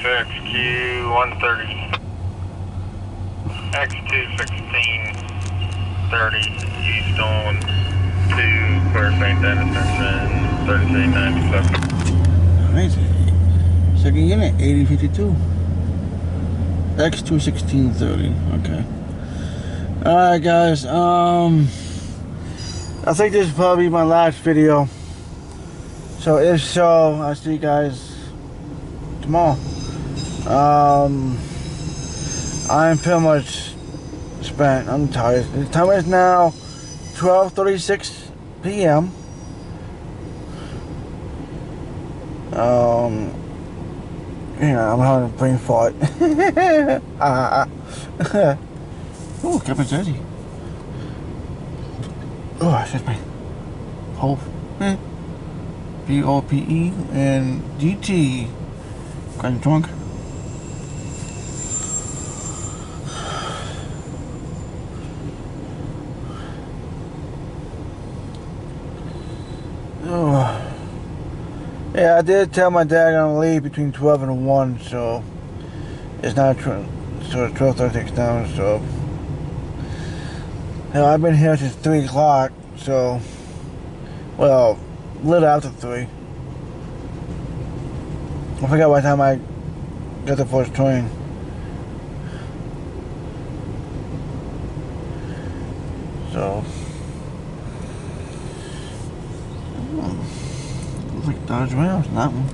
CSX X216-30 east on to Claire St. Intersection 3397. Nice. Second unit, 8052. X216-30. Okay. Alright guys, I think this is probably my last video. So if so, I'll see you guys tomorrow. I'm pretty much spent. I'm tired. The time is now 12:36 p.m. Yeah, I'm having a brain fart. Oh, Captain Jersey. Oh, that's just my whole P-O-P-E and GT. Kind of drunk. Oh. Yeah, I did tell my dad I'm gonna leave between 12 and 1, so it's not so it's 12:36 now, so I've been here since 3 o'clock, so well, a little after 3. I forgot what time I got the first train. So looks like Dodge Rams, that one.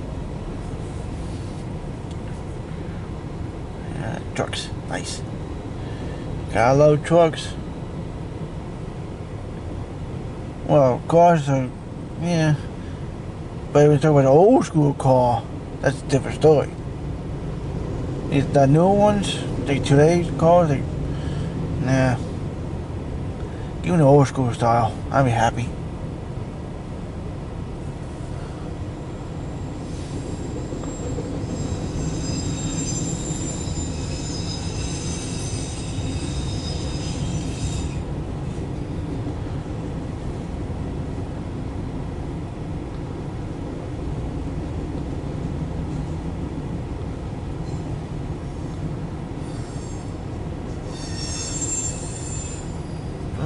Yeah, trucks, nice. Gotta love trucks. Well, cars are, yeah. But when we talk about an old school car, that's a different story. The new ones, like today's cars, like, nah. Give me the old school style. I'd be happy.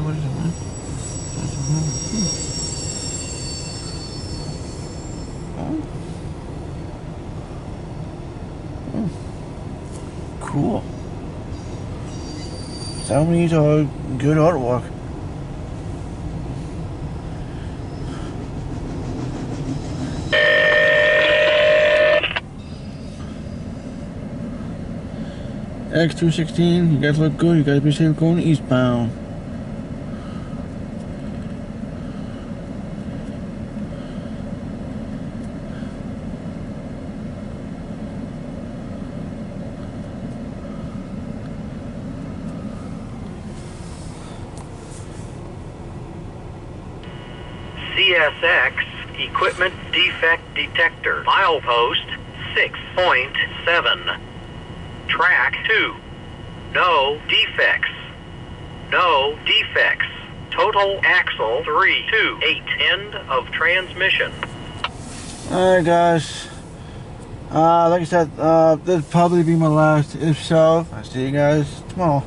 What is it, man? Cool. Some of these are good artwork. X216, you guys look good. You guys be safe going eastbound. CSX Equipment Defect Detector. Milepost 6.7. Track 2. No defects. No defects. Total axle 328. End of transmission. Alright guys. Like I said, this will probably be my last. If so, I'll see you guys tomorrow.